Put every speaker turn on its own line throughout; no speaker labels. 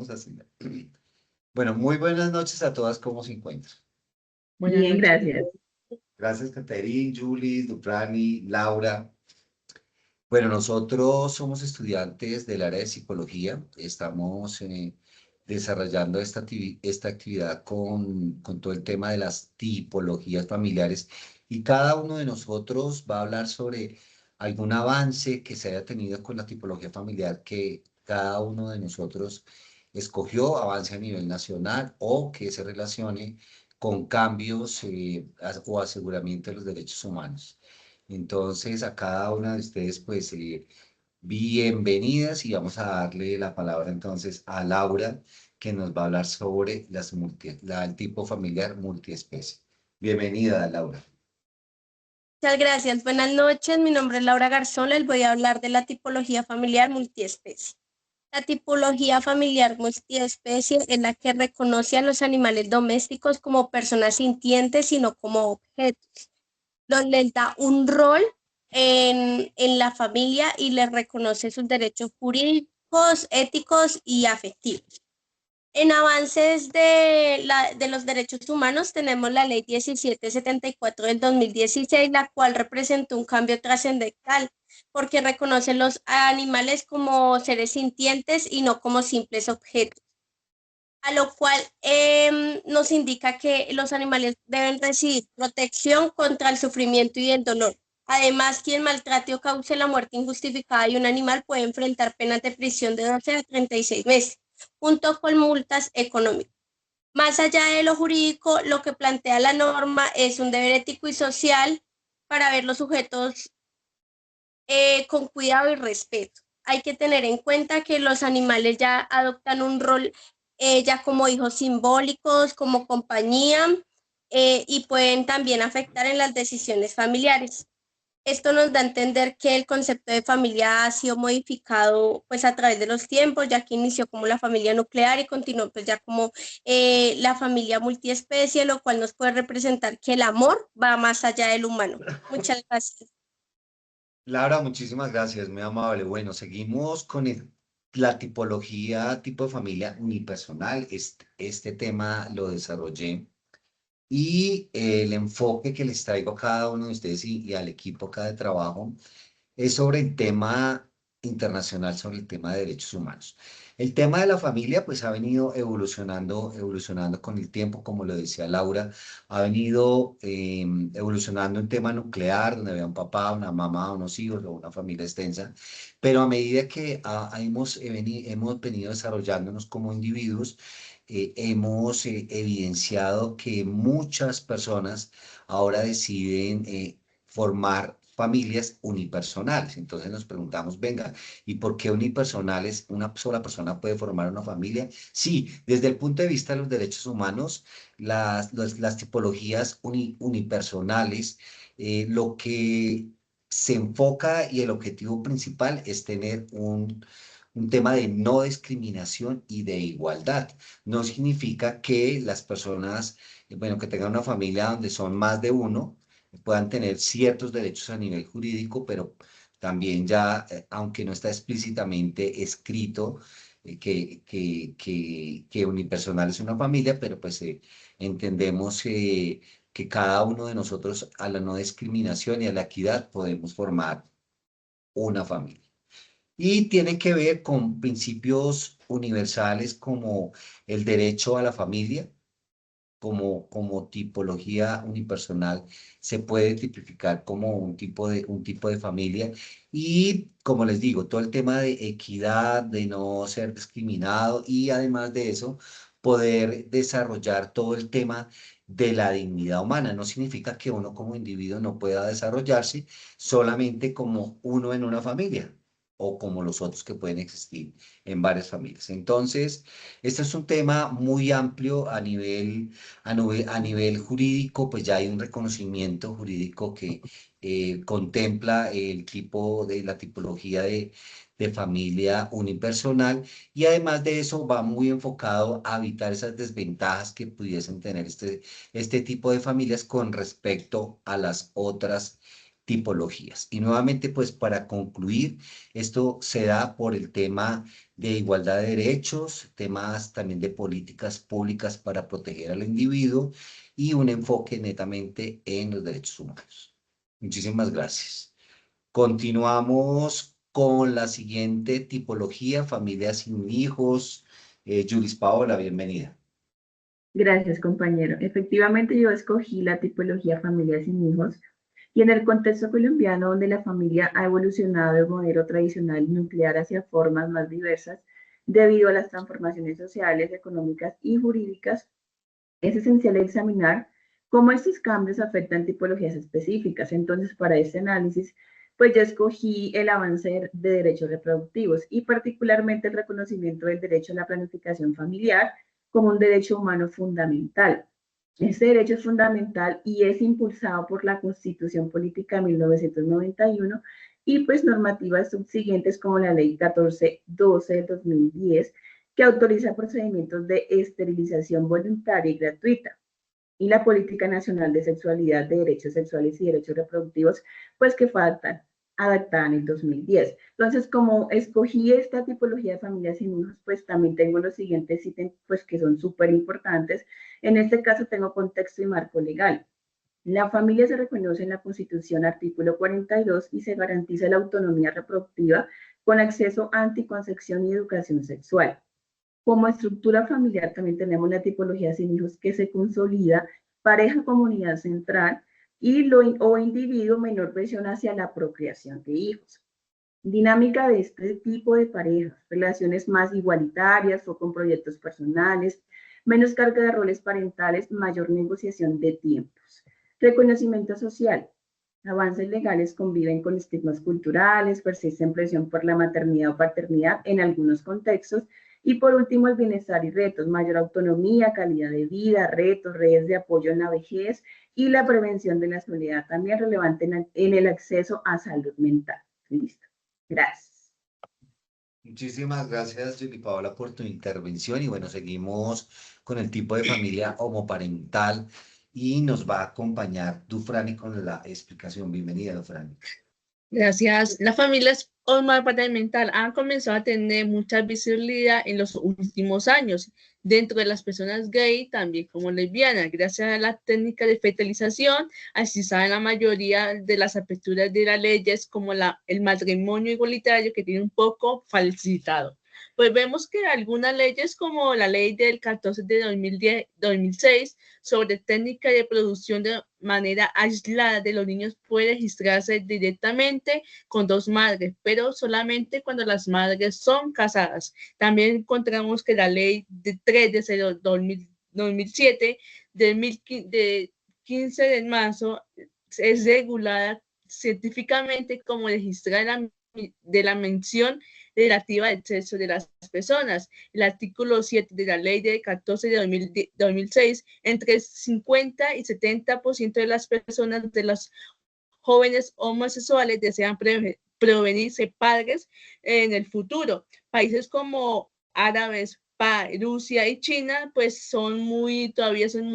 Así. Bueno, muy buenas noches a todas, ¿cómo se encuentran?
Buenas
Bien,
noches.
gracias.
Gracias, Caterín, Julis, Duprani, Laura. Bueno, nosotros somos estudiantes del área de psicología. Estamos desarrollando esta actividad con todo el tema de las tipologías familiares y cada uno de nosotros va a hablar sobre algún avance que se haya tenido con la tipología familiar que cada uno de nosotros escogió, avance a nivel nacional o que se relacione con cambios o aseguramiento de los derechos humanos. Entonces, a cada una de ustedes, pues, bienvenidas y vamos a darle la palabra entonces a Laura, que nos va a hablar sobre el tipo familiar multiespecie. Bienvenida, Laura.
Muchas gracias. Buenas noches. Mi nombre es Laura Garzón. Les voy a hablar de la tipología familiar multiespecie. La tipología familiar multiespecie es la que reconoce a los animales domésticos como personas sintientes y no como objetos. Les da un rol en la familia y les reconoce sus derechos jurídicos, éticos y afectivos. En avances de los derechos humanos tenemos la Ley 1774 del 2016, la cual representó un cambio trascendental porque reconoce los animales como seres sintientes y no como simples objetos, a lo cual nos indica que los animales deben recibir protección contra el sufrimiento y el dolor. Además, quien maltrate o cause la muerte injustificada de un animal puede enfrentar penas de prisión de 12 a 36 meses, junto con multas económicas. Más allá de lo jurídico, lo que plantea la norma es un deber ético y social para ver los sujetos con cuidado y respeto. Hay que tener en cuenta que los animales ya adoptan un rol ya como hijos simbólicos, como compañía, y pueden también afectar en las decisiones familiares. Esto nos da a entender que el concepto de familia ha sido modificado pues a través de los tiempos, ya que inició como la familia nuclear y continuó pues ya como la familia multiespecie, lo cual nos puede representar que el amor va más allá del humano. Muchas gracias.
Laura, muchísimas gracias, muy amable. Bueno, seguimos con la tipología, tipo de familia unipersonal. Este tema lo desarrollé y el enfoque que les traigo a cada uno de ustedes y al equipo acá de trabajo es sobre el tema internacional, sobre el tema de derechos humanos. El tema de la familia, pues ha venido evolucionando con el tiempo, como lo decía Laura, ha venido evolucionando en tema nuclear, donde había un papá, una mamá, unos hijos o una familia extensa, pero a medida que hemos venido desarrollándonos como individuos, hemos evidenciado que muchas personas ahora deciden formar familias unipersonales. Entonces nos preguntamos, venga, ¿y por qué unipersonales? ¿Una sola persona puede formar una familia? Sí, desde el punto de vista de los derechos humanos, las tipologías unipersonales, lo que se enfoca y el objetivo principal es tener un tema de no discriminación y de igualdad. No significa que las personas, bueno, que tengan una familia donde son más de uno, puedan tener ciertos derechos a nivel jurídico, pero también ya, aunque no está explícitamente escrito, que unipersonal es una familia, pero pues entendemos que cada uno de nosotros a la no discriminación y a la equidad podemos formar una familia. Y tiene que ver con principios universales como el derecho a la familia, como tipología unipersonal, se puede tipificar como un tipo de familia. Y como les digo, todo el tema de equidad, de no ser discriminado y además de eso, poder desarrollar todo el tema de la dignidad humana. No significa que uno como individuo no pueda desarrollarse solamente como uno en una familia o como los otros que pueden existir en varias familias. Entonces, este es un tema muy amplio a nivel jurídico, pues ya hay un reconocimiento jurídico que contempla el tipo de la tipología de familia unipersonal y además de eso va muy enfocado a evitar esas desventajas que pudiesen tener este tipo de familias con respecto a las otras tipologías. Y nuevamente, pues para concluir, esto se da por el tema de igualdad de derechos, temas también de políticas públicas para proteger al individuo y un enfoque netamente en los derechos humanos. Muchísimas gracias. Continuamos con la siguiente tipología, familias sin hijos. Julis Paola, bienvenida.
Gracias, compañero. Efectivamente, yo escogí la tipología familia sin hijos y en el contexto colombiano, donde la familia ha evolucionado del modelo tradicional nuclear hacia formas más diversas debido a las transformaciones sociales, económicas y jurídicas, es esencial examinar cómo estos cambios afectan tipologías específicas. Entonces, para este análisis, pues yo escogí el avance de derechos reproductivos y particularmente el reconocimiento del derecho a la planificación familiar como un derecho humano fundamental. Este derecho es fundamental y es impulsado por la Constitución Política de 1991 y pues normativas subsiguientes como la Ley 1412 del 2010, que autoriza procedimientos de esterilización voluntaria y gratuita, y la Política Nacional de Sexualidad, de Derechos Sexuales y Derechos Reproductivos, pues que fue adaptada en el 2010. Entonces, como escogí esta tipología de familias sin hijos, pues también tengo los siguientes ítems, pues que son súper importantes. En este caso tengo contexto y marco legal. La familia se reconoce en la Constitución, artículo 42, y se garantiza la autonomía reproductiva con acceso a anticoncepción y educación sexual. Como estructura familiar también tenemos la tipología sin hijos que se consolida pareja comunidad central y o individuo menor presión hacia la procreación de hijos. Dinámica de este tipo de parejas, relaciones más igualitarias o con proyectos personales, menos carga de roles parentales, mayor negociación de tiempos. Reconocimiento social. Avances legales conviven con estigmas culturales, persisten presión por la maternidad o paternidad en algunos contextos. Y por último, el bienestar y retos, mayor autonomía, calidad de vida, retos, redes de apoyo en la vejez y la prevención de la soledad, también relevante en el acceso a salud mental. Listo. Gracias.
Muchísimas gracias, Julie Paola, por tu intervención. Y bueno, seguimos con el tipo de familia homoparental y nos va a acompañar Dufrani con la explicación. Bienvenida, Dufrani.
Gracias. Las familias homoparental han comenzado a tener mucha visibilidad en los últimos años dentro de las personas gay, también como lesbianas, gracias a la técnica de fertilización, así saben la mayoría de las aperturas de las leyes como el matrimonio igualitario que tiene un poco falsificado. Pues vemos que algunas leyes como la ley del 14 de 2006 sobre técnica de producción de manera aislada de los niños puede registrarse directamente con dos madres, pero solamente cuando las madres son casadas. También encontramos que la ley de 3 de 2007 de 15 de marzo es regulada científicamente como registrar de la mención relativa al sexo de las personas. El artículo 7 de la ley de 14 de 2006, entre 50 y 70% de las personas de los jóvenes homosexuales desean prevenirse padres en el futuro. Países como árabes, Rusia y China, pues todavía son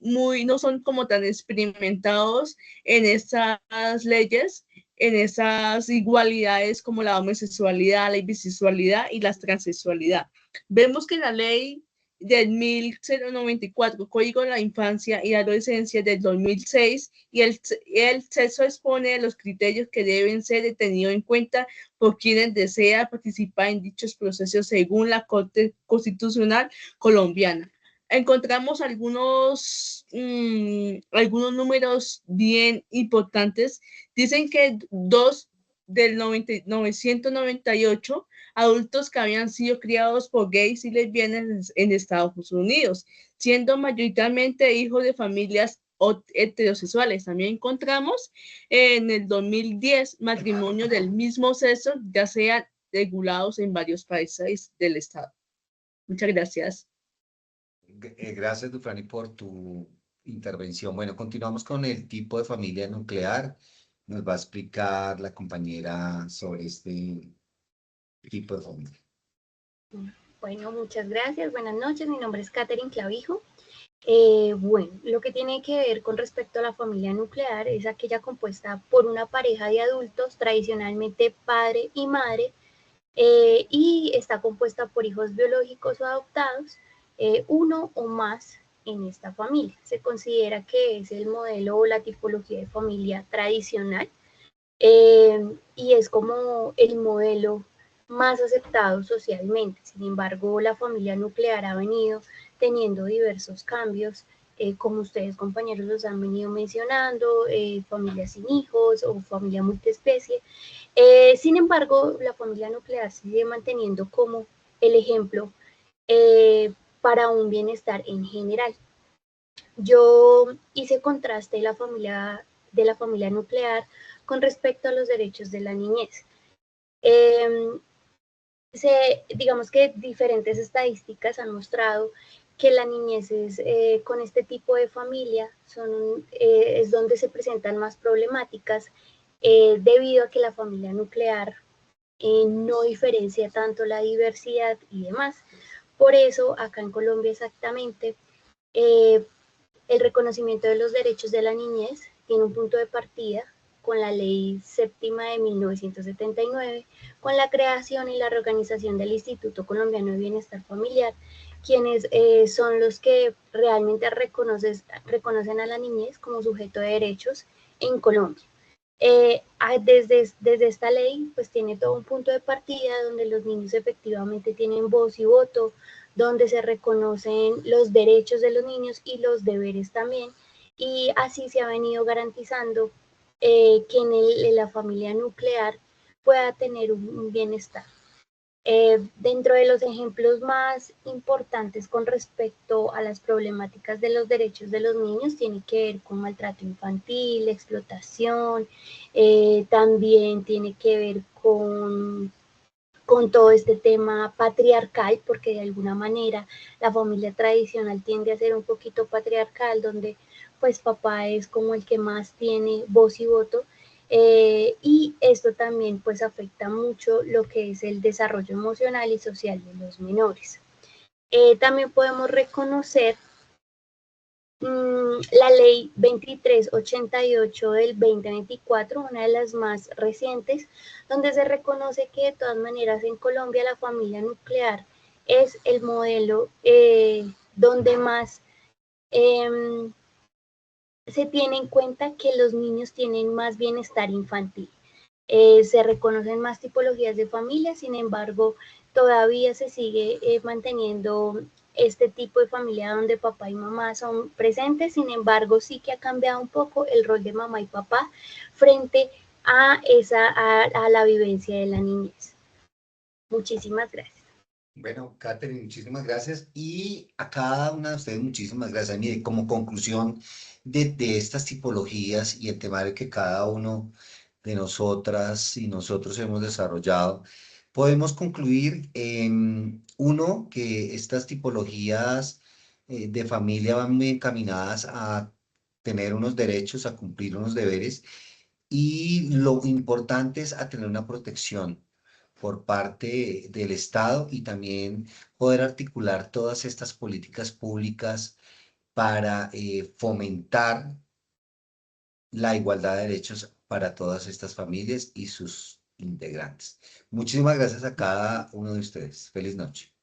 no son como tan experimentados en esas leyes, en esas igualdades como la homosexualidad, la bisexualidad y la transexualidad. Vemos que la ley del 1094, Código de la Infancia y Adolescencia del 2006, y el sexo expone los criterios que deben ser tenidos en cuenta por quienes desean participar en dichos procesos según la Corte Constitucional colombiana. Encontramos algunos números bien importantes. Dicen que del 998 adultos que habían sido criados por gays y lesbianas en Estados Unidos, siendo mayoritariamente hijos de familias heterosexuales. También encontramos en el 2010 matrimonios del mismo sexo, ya sean regulados en varios países del estado. Muchas gracias.
Gracias, Dufrani, por tu intervención. Bueno, continuamos con el tipo de familia nuclear. Nos va a explicar la compañera sobre este tipo de familia.
Bueno, muchas gracias. Buenas noches. Mi nombre es Catherine Clavijo. Bueno, lo que tiene que ver con respecto a la familia nuclear es aquella compuesta por una pareja de adultos, tradicionalmente padre y madre, y está compuesta por hijos biológicos o adoptados, uno o más en esta familia. Se considera que es el modelo o la tipología de familia tradicional, y es como el modelo más aceptado socialmente. Sin embargo, la familia nuclear ha venido teniendo diversos cambios, como ustedes compañeros los han venido mencionando, familia sin hijos o familia multiespecie. Sin embargo, la familia nuclear sigue manteniendo como el ejemplo para un bienestar en general. Yo hice contraste de la familia nuclear con respecto a los derechos de la niñez. Digamos que diferentes estadísticas han mostrado que la niñez con este tipo de familia es donde se presentan más problemáticas, debido a que la familia nuclear no diferencia tanto la diversidad y demás. Por eso, acá en Colombia exactamente, el reconocimiento de los derechos de la niñez tiene un punto de partida con la Ley Séptima de 1979, con la creación y la reorganización del Instituto Colombiano de Bienestar Familiar, quienes son los que realmente reconocen a la niñez como sujeto de derechos en Colombia. Desde esta ley, pues tiene todo un punto de partida donde los niños efectivamente tienen voz y voto, donde se reconocen los derechos de los niños y los deberes también, y así se ha venido garantizando que en la familia nuclear pueda tener un bienestar. Dentro de los ejemplos más importantes con respecto a las problemáticas de los derechos de los niños tiene que ver con maltrato infantil, explotación, también tiene que ver con todo este tema patriarcal, porque de alguna manera la familia tradicional tiende a ser un poquito patriarcal, donde pues papá es como el que más tiene voz y voto, y esto también pues afecta mucho lo que es el desarrollo emocional y social de los menores. También podemos reconocer la ley 2388 del 2024, una de las más recientes, donde se reconoce que de todas maneras en Colombia la familia nuclear es el modelo donde más se tiene en cuenta que los niños tienen más bienestar infantil. Se reconocen más tipologías de familia, sin embargo, todavía se sigue manteniendo este tipo de familia donde papá y mamá son presentes, sin embargo, sí que ha cambiado un poco el rol de mamá y papá frente a la vivencia de la niñez. Muchísimas gracias.
Bueno, Catherine, muchísimas gracias. Y a cada una de ustedes, muchísimas gracias. Mire, como conclusión de estas tipologías y el temario que cada uno de nosotras y nosotros hemos desarrollado, podemos concluir, uno, que estas tipologías de familia van muy encaminadas a tener unos derechos, a cumplir unos deberes, y lo importante es a tener una protección por parte del Estado y también poder articular todas estas políticas públicas para fomentar la igualdad de derechos para todas estas familias y sus integrantes. Muchísimas gracias a cada uno de ustedes. Feliz noche.